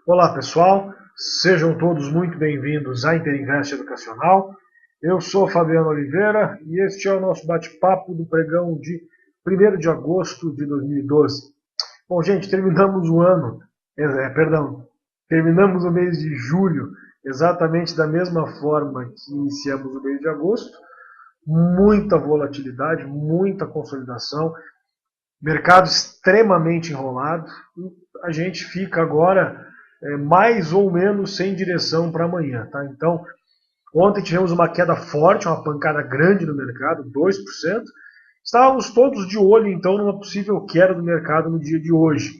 Olá pessoal, sejam todos muito bem-vindos à Interinvest Educacional. Eu sou Fabiano Oliveira e este é o nosso bate-papo do pregão de 1º de agosto de 2012. Bom, gente, terminamos o ano, terminamos o mês de julho exatamente da mesma forma que iniciamos o mês de agosto. Muita volatilidade, muita consolidação, mercado extremamente enrolado. A gente fica agora mais ou menos sem direção para amanhã. Tá? Então, ontem tivemos uma queda forte, uma pancada grande no mercado, 2%. Estávamos todos de olho, então, numa possível queda do mercado no dia de hoje.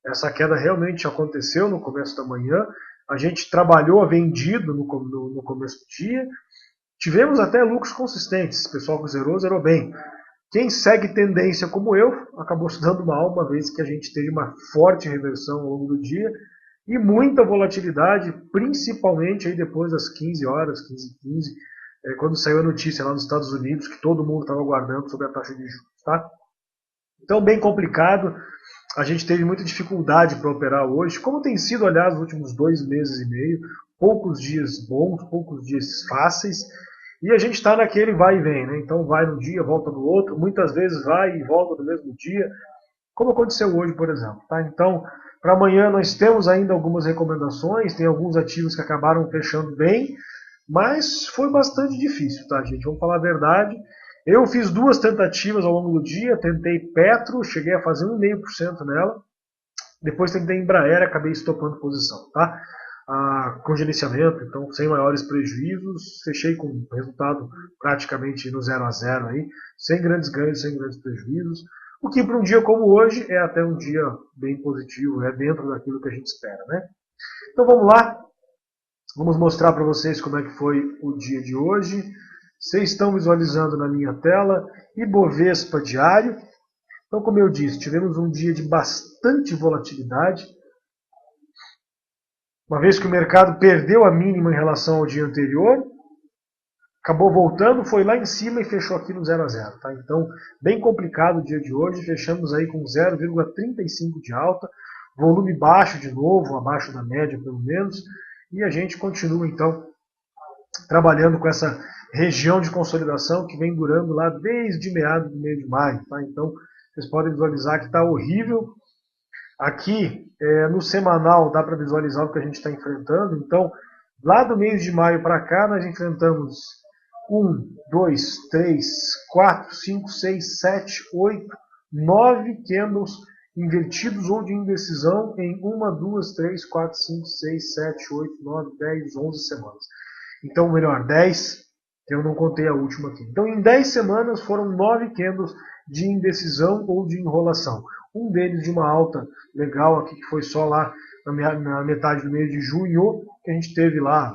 Essa queda realmente aconteceu no começo da manhã. A gente trabalhou vendido no começo do dia. Tivemos até lucros consistentes. O pessoal que zerou bem. Quem segue tendência como eu, acabou se dando mal, uma vez que a gente teve uma forte reversão ao longo do dia e muita volatilidade, principalmente aí depois das 15 horas, 15h15, quando saiu a notícia lá nos Estados Unidos que todo mundo estava aguardando sobre a taxa de juros. Tá? Então, bem complicado, a gente teve muita dificuldade para operar hoje, como tem sido, aliás, nos últimos 2 meses e meio, poucos dias bons, poucos dias fáceis, e a gente está naquele vai e vem, né? Então vai num dia, volta no outro, muitas vezes vai e volta no mesmo dia, como aconteceu hoje, por exemplo. Tá? Então, para amanhã nós temos ainda algumas recomendações, tem alguns ativos que acabaram fechando bem, mas foi bastante difícil, tá, gente? Vamos falar a verdade. Eu fiz 2 tentativas ao longo do dia, tentei Petro, cheguei a fazer 1,5% nela, depois tentei Embraer, acabei estopando posição, tá? Com gerenciamento, então sem maiores prejuízos, fechei com resultado praticamente no 0 a 0 aí, sem grandes ganhos, sem grandes prejuízos, o que para um dia como hoje é até um dia bem positivo, é dentro daquilo que a gente espera, né? Então vamos lá, vamos mostrar para vocês como é que foi o dia de hoje. Vocês estão visualizando na minha tela Ibovespa diário. Então, como eu disse, tivemos um dia de bastante volatilidade, uma vez que o mercado perdeu a mínima em relação ao dia anterior, acabou voltando, foi lá em cima e fechou aqui no 0 a 0. Tá? Então, bem complicado o dia de hoje, fechamos aí com 0,35 de alta, volume baixo de novo, abaixo da média pelo menos, e a gente continua então trabalhando com essa região de consolidação que vem durando lá desde meados do mês de maio. Tá? Então, vocês podem visualizar que está horrível. Aqui, no semanal, dá para visualizar o que a gente está enfrentando. Então, lá do mês de maio para cá, nós enfrentamos 1, 2, 3, 4, 5, 6, 7, 8, 9 candles invertidos ou de indecisão em 1, 2, 3, 4, 5, 6, 7, 8, 9, 10, 11 semanas. Então, melhor, 10, eu não contei a última aqui. Então, em 10 semanas foram 9 candles de indecisão ou de enrolação. Um deles de uma alta legal aqui, que foi só lá na metade do mês de junho, que a gente teve lá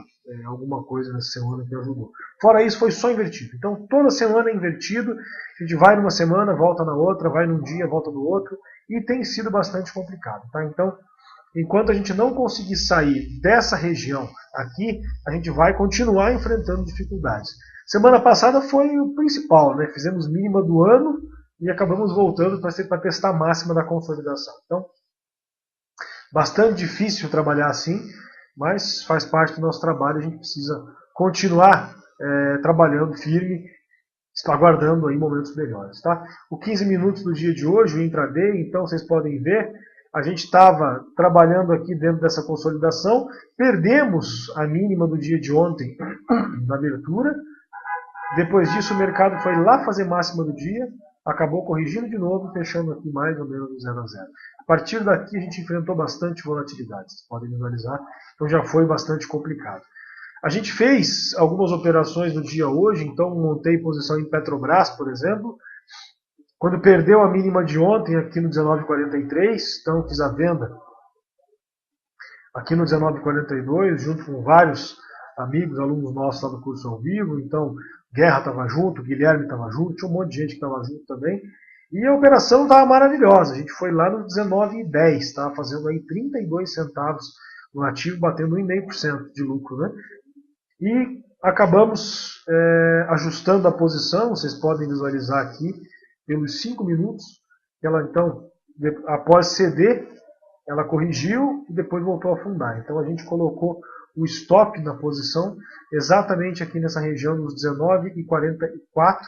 alguma coisa nessa semana que ajudou. Fora isso, foi só invertido. Então, toda semana é invertido. A gente vai numa semana, volta na outra, vai num dia, volta no outro. E tem sido bastante complicado. Tá? Então, enquanto a gente não conseguir sair dessa região aqui, a gente vai continuar enfrentando dificuldades. Semana passada foi o principal, né? Fizemos mínima do ano e acabamos voltando para testar a máxima da consolidação. Então, bastante difícil trabalhar assim, mas faz parte do nosso trabalho, a gente precisa continuar trabalhando firme, aguardando aí momentos melhores. Tá? O 15 minutos do dia de hoje, o intraday, então vocês podem ver, a gente estava trabalhando aqui dentro dessa consolidação, perdemos a mínima do dia de ontem na abertura, depois disso o mercado foi lá fazer máxima do dia, acabou corrigindo de novo, fechando aqui mais ou menos no 0 a 0. A partir daqui a gente enfrentou bastante volatilidade, vocês podem visualizar, então já foi bastante complicado. A gente fez algumas operações no dia hoje, então montei posição em Petrobras, por exemplo, quando perdeu a mínima de ontem aqui no 19,43, então fiz a venda aqui no 19,42, junto com vários amigos, alunos nossos lá do curso ao vivo, então Guerra estava junto, Guilherme estava junto, tinha um monte de gente que estava junto também, e a operação estava maravilhosa, a gente foi lá no 19,10, estava fazendo aí 32 centavos no ativo, batendo 1,5% de lucro, né? E acabamos ajustando a posição, vocês podem visualizar aqui, pelos 5 minutos, ela então, após ceder, ela corrigiu e depois voltou a afundar. Então a gente colocou o stop na posição exatamente aqui nessa região dos 19,44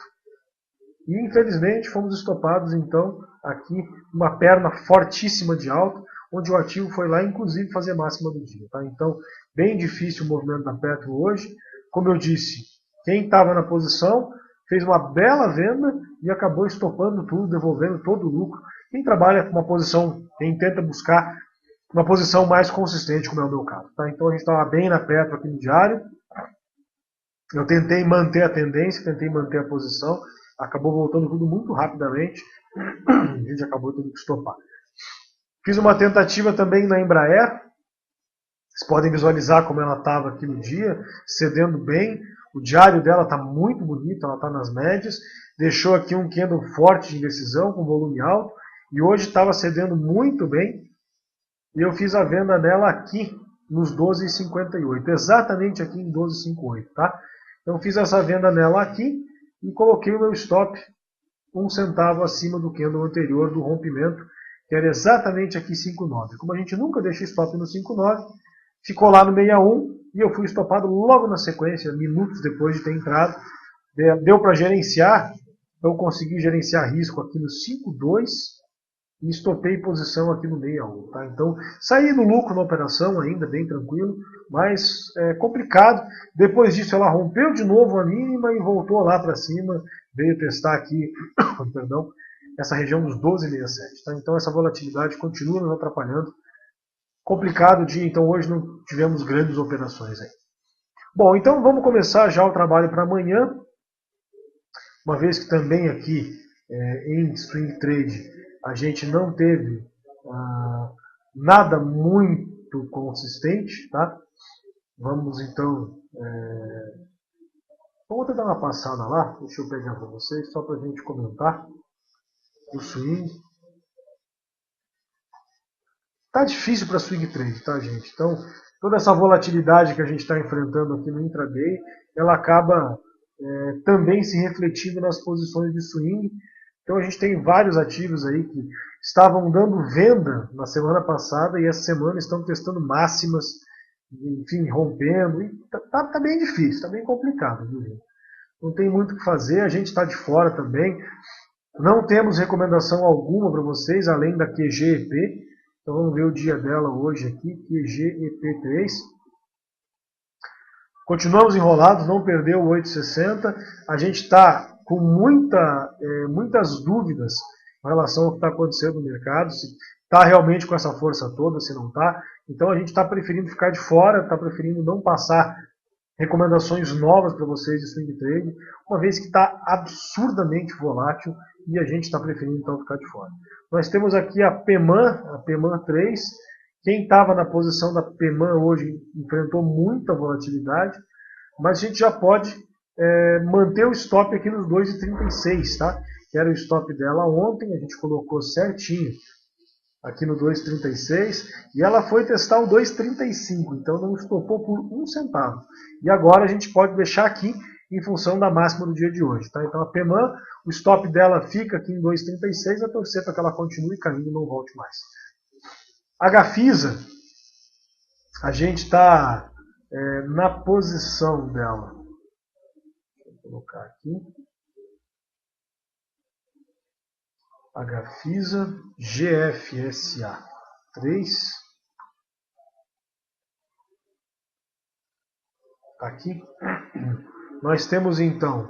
e infelizmente fomos estopados então aqui uma perna fortíssima de alta, onde o ativo foi lá inclusive fazer máxima do dia. Tá? Então bem difícil o movimento da Petro hoje. Como eu disse, quem estava na posição fez uma bela venda e acabou estopando tudo, devolvendo todo o lucro. Quem trabalha com uma posição, quem tenta buscar uma posição mais consistente, como é o meu caso. Tá? Então a gente estava bem na Petro aqui no diário. Eu tentei manter a tendência, tentei manter a posição. Acabou voltando tudo muito rapidamente. A gente acabou tendo que estopar. Fiz uma tentativa também na Embraer. Vocês podem visualizar como ela estava aqui no dia, cedendo bem. O diário dela está muito bonito, ela está nas médias. Deixou aqui um candle forte de indecisão, com volume alto. E hoje estava cedendo muito bem. E eu fiz a venda nela aqui, nos 12,58. Exatamente aqui em 12,58. Tá? Então fiz essa venda nela aqui e coloquei o meu stop 1 centavo acima do candle anterior do rompimento, que era exatamente aqui 5,9. Como a gente nunca deixa stop no 5,9, ficou lá no 61 e eu fui estopado logo na sequência, minutos depois de ter entrado. Deu para gerenciar, eu consegui gerenciar risco aqui no 5,2 e estopei posição aqui no 61. Tá? Então saí no lucro na operação ainda, bem tranquilo, mas complicado. Depois disso ela rompeu de novo a mínima e voltou lá para cima, veio testar aqui perdão, essa região dos 12,67. Tá? Então essa volatilidade continua nos atrapalhando. Complicado o dia, então hoje não tivemos grandes operações aí. Bom, então vamos começar já o trabalho para amanhã, uma vez que também aqui em Swing Trade a gente não teve nada muito consistente, tá? Vamos então, vamos tentar dar uma passada lá, deixa eu pegar para vocês, só para a gente comentar o swing. Tá difícil para swing trade, tá, gente? Então, toda essa volatilidade que a gente está enfrentando aqui no intraday, ela acaba também se refletindo nas posições de swing. Então a gente tem vários ativos aí que estavam dando venda na semana passada e essa semana estão testando máximas, enfim, rompendo. E tá bem difícil, está bem complicado, viu, gente? Não tem muito o que fazer, a gente está de fora também. Não temos recomendação alguma para vocês, além da QGEP. Então vamos ver o dia dela hoje aqui, QGEP3. Continuamos enrolados, não perdeu o 8,60. A gente está com muitas dúvidas em relação ao que está acontecendo no mercado, se está realmente com essa força toda, se não está. Então a gente está preferindo ficar de fora, está preferindo não passar recomendações novas para vocês de swing trade, uma vez que está absurdamente volátil e a gente está preferindo então ficar de fora. Nós temos aqui a PEMAN 3. Quem estava na posição da PEMAN hoje enfrentou muita volatilidade, mas a gente já pode manter o stop aqui nos 2,36, tá? Que era o stop dela ontem, a gente colocou certinho aqui no 2,36 e ela foi testar o 2,35, então não estopou por 1 centavo. E agora a gente pode deixar aqui em função da máxima do dia de hoje. Tá? Então a PEMAN, o stop dela fica aqui em 2,36, a torcer para que ela continue caindo e não volte mais. A Gafisa, a gente está na posição dela. Deixa eu colocar aqui. A Gafisa GFSA 3. Aqui. Nós temos então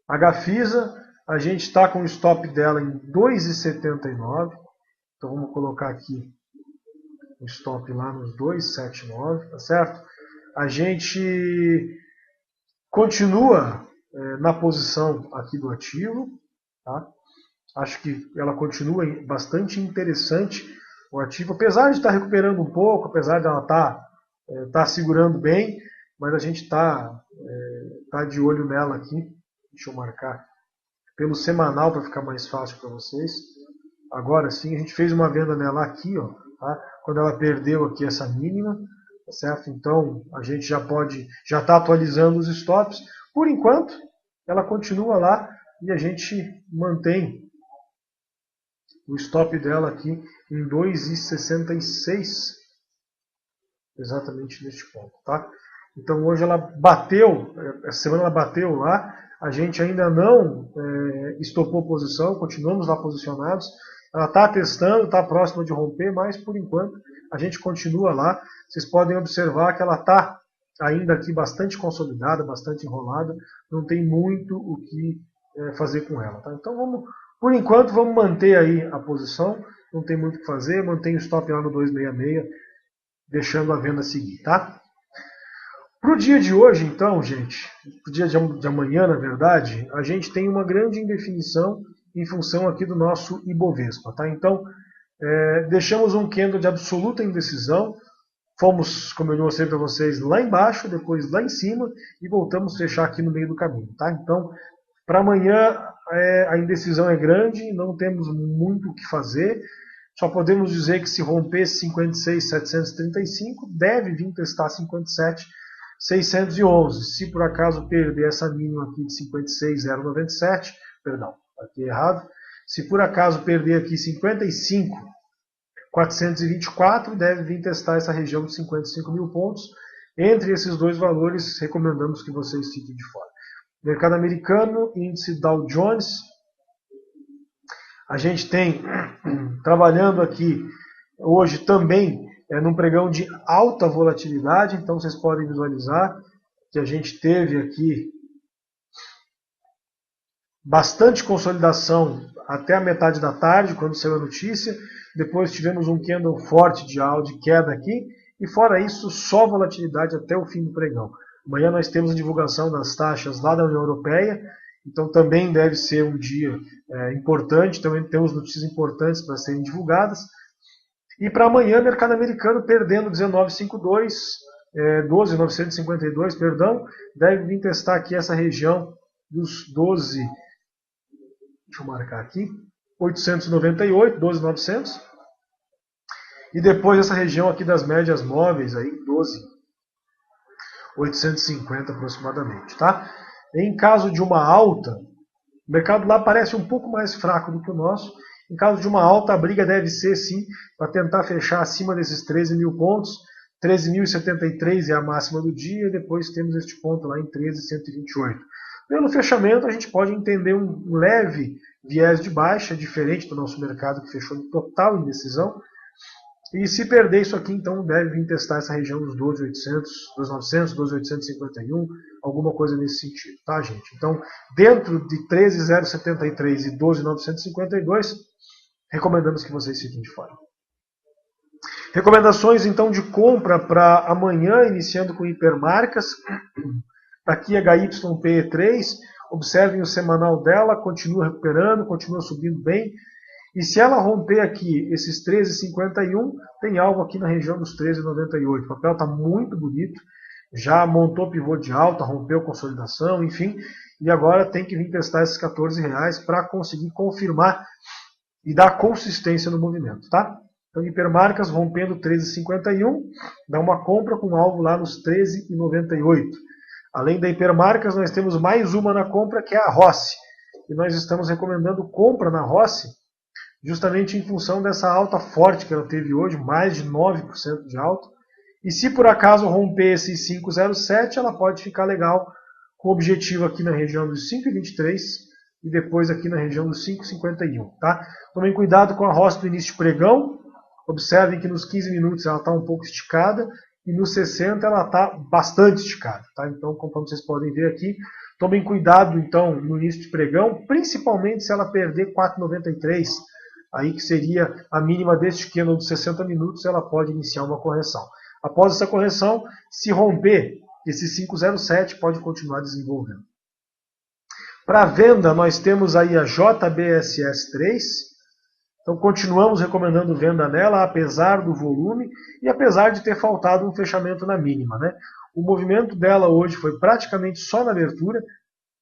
a Gafisa, a gente está com o stop dela em 2,79. Então vamos colocar aqui o stop lá nos 2,79, tá certo? A gente continua na posição aqui do ativo, tá? Acho que ela continua bastante interessante, o ativo, apesar de estar recuperando um pouco, apesar de ela estar segurando bem, mas a gente está de olho nela aqui. Deixa eu marcar pelo semanal para ficar mais fácil para vocês. Agora sim, a gente fez uma venda nela aqui, ó, tá? Quando ela perdeu aqui essa mínima, tá certo? Então a gente já está atualizando os stops. Por enquanto, ela continua lá e a gente mantém o stop dela aqui em 2,66, exatamente neste ponto, tá? Então hoje ela bateu, essa semana ela bateu lá, a gente ainda não estopou posição, continuamos lá posicionados, ela está testando, está próxima de romper, mas por enquanto a gente continua lá. Vocês podem observar que ela está ainda aqui bastante consolidada, bastante enrolada, não tem muito o que fazer com ela, tá? Então vamos, por enquanto vamos manter aí a posição, não tem muito o que fazer, mantém o stop lá no 266, deixando a venda seguir, tá? Para o dia de hoje, então, gente, para o dia de amanhã, na verdade, a gente tem uma grande indefinição em função aqui do nosso Ibovespa, tá? Então, deixamos um candle de absoluta indecisão, fomos, como eu mostrei para vocês, lá embaixo, depois lá em cima, e voltamos a fechar aqui no meio do caminho, tá? Então, para amanhã, a indecisão é grande, não temos muito o que fazer, só podemos dizer que se romper 56.735, deve vir testar 57.611. Se por acaso perder essa mínima aqui de 56.097, perdão, aqui errado. Se por acaso perder aqui 55.424, deve vir testar essa região de 55 mil pontos. Entre esses dois valores, recomendamos que vocês fiquem de fora. Mercado americano, índice Dow Jones. A gente tem, trabalhando aqui hoje também, num pregão de alta volatilidade, então vocês podem visualizar que a gente teve aqui bastante consolidação até a metade da tarde, quando saiu a notícia, depois tivemos um candle forte de queda aqui, e fora isso, só volatilidade até o fim do pregão. Amanhã nós temos a divulgação das taxas lá da União Europeia, então também deve ser um dia importante, também temos notícias importantes para serem divulgadas. E para amanhã, mercado americano perdendo 19,52, 12,952, perdão, deve vir testar aqui essa região dos 12, deixa eu marcar aqui, 898, 12,900. E depois essa região aqui das médias móveis, aí 12,850 aproximadamente, tá? Em caso de uma alta, o mercado lá parece um pouco mais fraco do que o nosso. Em caso de uma alta, a briga deve ser sim para tentar fechar acima desses 13 mil pontos. 13.073 é a máxima do dia, depois temos este ponto lá em 13.128. Pelo fechamento, a gente pode entender um leve viés de baixa, diferente do nosso mercado que fechou em total indecisão. E se perder isso aqui, então deve vir testar essa região dos 12.800, 12.900, 12.851, alguma coisa nesse sentido, tá, gente? Então, dentro de 13.073 e 12.952, recomendamos que vocês fiquem de fora. Recomendações, então, de compra para amanhã, iniciando com hipermarcas. Aqui HYPE3, observem o semanal dela, continua recuperando, continua subindo bem. E se ela romper aqui esses 13,51, tem algo aqui na região dos 13,98. O papel está muito bonito, já montou pivô de alta, rompeu consolidação, enfim. E agora tem que vir testar esses R$14 para conseguir confirmar e dar consistência no movimento, tá? Então, hipermarcas rompendo 13,51, dá uma compra com alvo lá nos 13,98. Além da hipermarcas, nós temos mais uma na compra, que é a Rossi. E nós estamos recomendando compra na Rossi, justamente em função dessa alta forte que ela teve hoje, mais de 9% de alta. E se por acaso romper esses 5,07, ela pode ficar legal com o objetivo aqui na região dos 5,23 e depois aqui na região dos 5,51. Tá? Tomem cuidado com a Rossi do início de pregão. Observem que nos 15 minutos ela está um pouco esticada e nos 60 ela está bastante esticada. Tá? Então, como vocês podem ver aqui, tomem cuidado então no início de pregão, principalmente se ela perder 4,93, aí que seria a mínima deste candle de 60 minutos, ela pode iniciar uma correção. Após essa correção, se romper esse 5,07, pode continuar desenvolvendo. Para venda, nós temos aí a JBSS3. Então, continuamos recomendando venda nela, apesar do volume e apesar de ter faltado um fechamento na mínima, né? O movimento dela hoje foi praticamente só na abertura.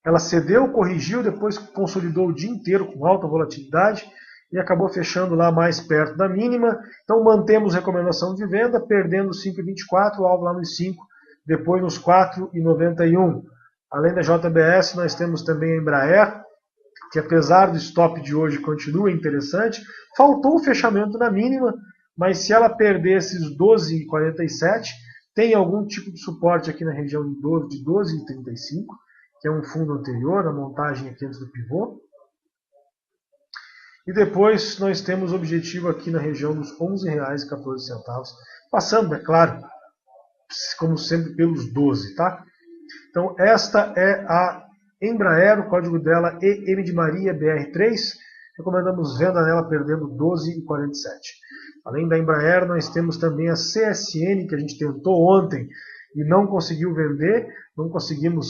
Ela cedeu, corrigiu, depois consolidou o dia inteiro com alta volatilidade e acabou fechando lá mais perto da mínima. Então mantemos recomendação de venda, perdendo 5,24, o alvo lá nos 5, depois nos 4,91. Além da JBS, nós temos também a Embraer, que apesar do stop de hoje continua interessante. Faltou o fechamento na mínima, mas se ela perder esses 12,47, tem algum tipo de suporte aqui na região de 12,35, que é um fundo anterior, a montagem aqui antes do pivô. E depois nós temos objetivo aqui na região dos R$ 11,14, passando, é claro, como sempre, pelos 12, tá? Então esta é a Embraer, o código dela é EM de Maria BR3, recomendamos venda nela perdendo 12,47. Além da Embraer, nós temos também a CSN, que a gente tentou ontem e não conseguiu vender, não conseguimos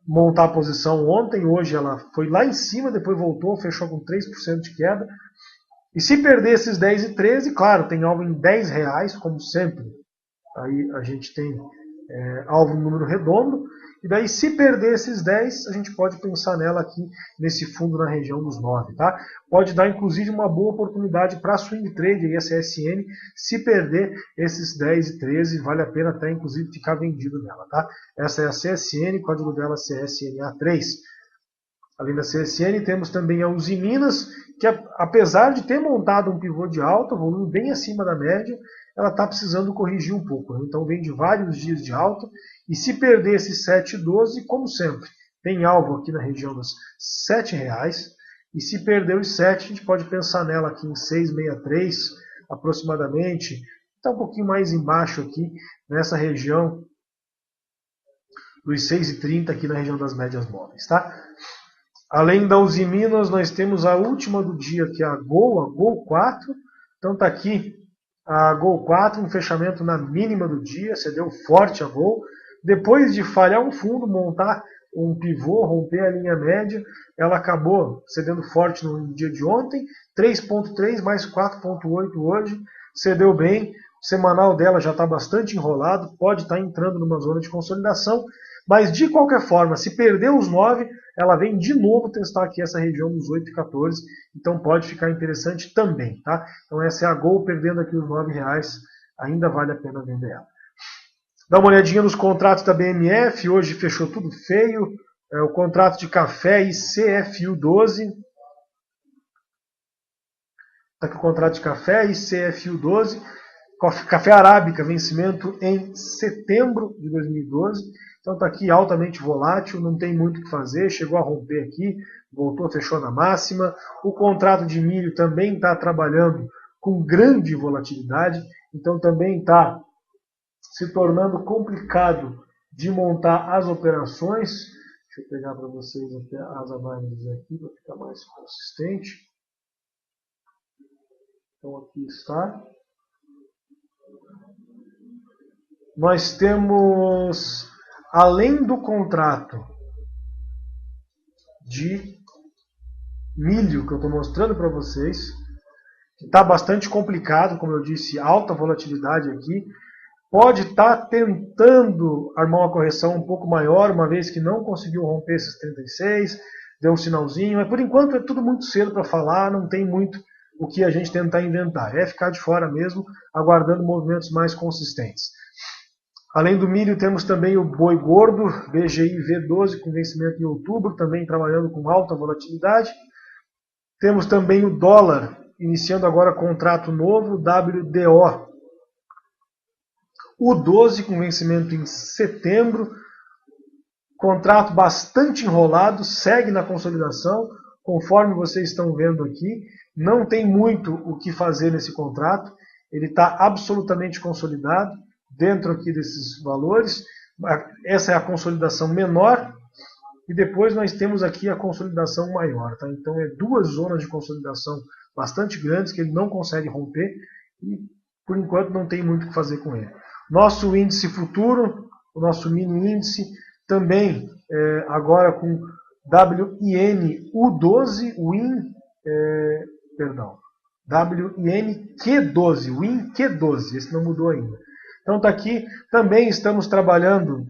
montar a posição ontem. Hoje ela foi lá em cima, depois voltou, fechou com 3% de queda. E se perder esses 10 e 13, claro, tem alvo em R$10, como sempre. Aí a gente tem alvo em número redondo. E daí, se perder esses 10, a gente pode pensar nela aqui, nesse fundo na região dos 9. Tá? Pode dar, inclusive, uma boa oportunidade para swing trade, aí, a CSN. Se perder esses 10 e 13, vale a pena até, inclusive, ficar vendido nela. Tá? Essa é a CSN, código dela CSNA3. Além da CSN, temos também a Usiminas, que apesar de ter montado um pivô de alta, volume bem acima da média, ela está precisando corrigir um pouco. Né? Então vem de vários dias de alta, e se perder esses 7,12, como sempre, tem alvo aqui na região dos R$7, e se perder os 7, a gente pode pensar nela aqui em 6,63 aproximadamente, está um pouquinho mais embaixo aqui, nessa região dos 6,30 aqui na região das médias móveis. Tá? Além da Usiminas, nós temos a última do dia, que é a Gol 4. Então está aqui a Gol 4, um fechamento na mínima do dia, cedeu forte a Gol. Depois de falhar um fundo, montar um pivô, romper a linha média, ela acabou cedendo forte no dia de ontem, 3,3 mais 4,8 hoje, cedeu bem. O semanal dela já está bastante enrolado, pode estar entrando numa zona de consolidação, mas de qualquer forma, se perder os 9, ela vem de novo testar aqui essa região dos 8,14, então pode ficar interessante também. Tá? Então essa é a Gol, perdendo aqui os R$9, ainda vale a pena vender ela. Dá uma olhadinha nos contratos da BMF, hoje fechou tudo feio. O contrato de café ICFU12. Está aqui o contrato de café ICFU12. Café arábica, vencimento em setembro de 2012. Então está aqui altamente volátil, não tem muito o que fazer. Chegou a romper aqui, voltou, fechou na máxima. O contrato de milho também está trabalhando com grande volatilidade. Então também está se tornando complicado de montar as operações. Deixa eu pegar para vocês até as análises aqui para ficar mais consistente. Então aqui está. Nós temos, além do contrato de milho que eu estou mostrando para vocês, que está bastante complicado, como eu disse, alta volatilidade aqui. Pode estar tentando armar uma correção um pouco maior, uma vez que não conseguiu romper esses 36, deu um sinalzinho, mas por enquanto é tudo muito cedo para falar, não tem muito o que a gente tentar inventar. É ficar de fora mesmo, aguardando movimentos mais consistentes. Além do milho, temos também o boi gordo, BGI V12, com vencimento em outubro, também trabalhando com alta volatilidade. Temos também o dólar, iniciando agora contrato novo, WDO. O 12 com vencimento em setembro, contrato bastante enrolado, segue na consolidação, conforme vocês estão vendo aqui, não tem muito o que fazer nesse contrato, ele está absolutamente consolidado dentro aqui desses valores. Essa é a consolidação menor e depois nós temos aqui a consolidação maior. Tá? Então é duas zonas de consolidação bastante grandes que ele não consegue romper e por enquanto não tem muito o que fazer com ele. Nosso índice futuro, o nosso mini índice, também agora com WIN U12, WIN Q12, WIN Q12, esse não mudou ainda. Então está aqui, também estamos trabalhando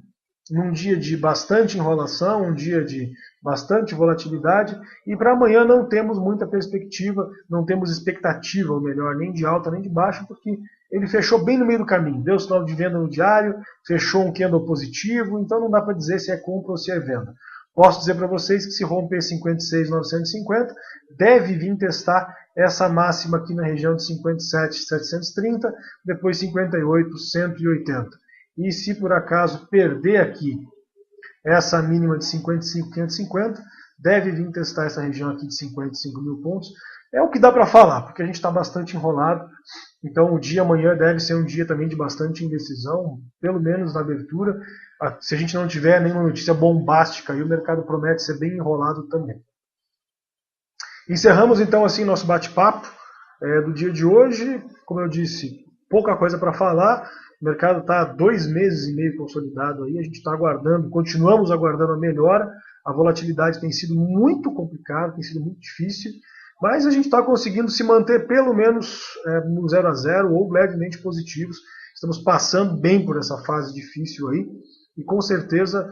num dia de bastante enrolação, um dia de bastante volatilidade, e para amanhã não temos muita perspectiva, não temos expectativa, ou melhor, nem de alta nem de baixa, porque ele fechou bem no meio do caminho, deu sinal de venda no diário, fechou um candle positivo, então não dá para dizer se é compra ou se é venda. Posso dizer para vocês que se romper 56.950, deve vir testar essa máxima aqui na região de 57.730, depois 58.180. E se por acaso perder aqui essa mínima de 55.550, deve vir testar essa região aqui de 55 mil pontos. É o que dá para falar, porque a gente está bastante enrolado. Então o dia amanhã deve ser um dia também de bastante indecisão, pelo menos na abertura. Se a gente não tiver nenhuma notícia bombástica, aí o mercado promete ser bem enrolado também. Encerramos então assim nosso bate-papo do dia de hoje. Como eu disse, pouca coisa para falar. O mercado está há 2 meses e meio consolidado aí. A gente está aguardando, continuamos aguardando a melhora. A volatilidade tem sido muito complicada, tem sido muito difícil. Mas a gente está conseguindo se manter pelo menos no 0 a 0 ou levemente positivos. Estamos passando bem por essa fase difícil aí. E com certeza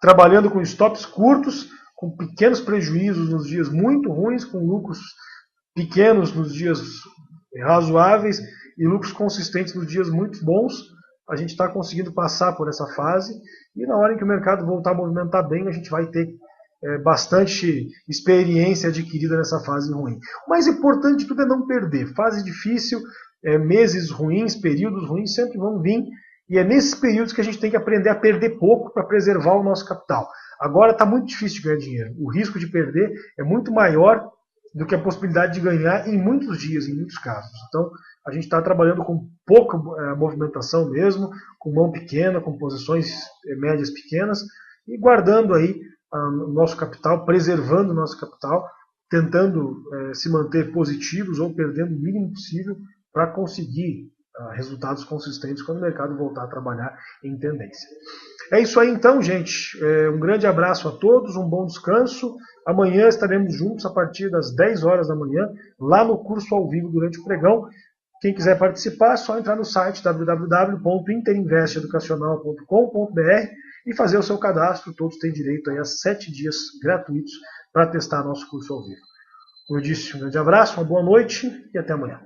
trabalhando com stops curtos, com pequenos prejuízos nos dias muito ruins, com lucros pequenos nos dias razoáveis e lucros consistentes nos dias muito bons. A gente está conseguindo passar por essa fase e na hora em que o mercado voltar a movimentar bem, a gente vai ter bastante experiência adquirida nessa fase ruim. O mais importante de tudo é não perder. Fase difícil, meses ruins, períodos ruins sempre vão vir. E é nesses períodos que a gente tem que aprender a perder pouco para preservar o nosso capital. Agora está muito difícil de ganhar dinheiro. O risco de perder é muito maior do que a possibilidade de ganhar em muitos dias, em muitos casos. Então, a gente está trabalhando com pouca movimentação mesmo, com mão pequena, com posições médias pequenas, e guardando aí o nosso capital, preservando o nosso capital, tentando se manter positivos ou perdendo o mínimo possível para conseguir resultados consistentes quando o mercado voltar a trabalhar em tendência. É isso aí então, gente. Um grande abraço a todos, um bom descanso. Amanhã estaremos juntos a partir das 10 horas da manhã, lá no curso ao vivo durante o pregão. Quem quiser participar é só entrar no site www.interinvesteeducacional.com.br e fazer o seu cadastro. Todos têm direito aí a 7 dias gratuitos para testar nosso curso ao vivo. Como eu disse, um grande abraço, uma boa noite e até amanhã.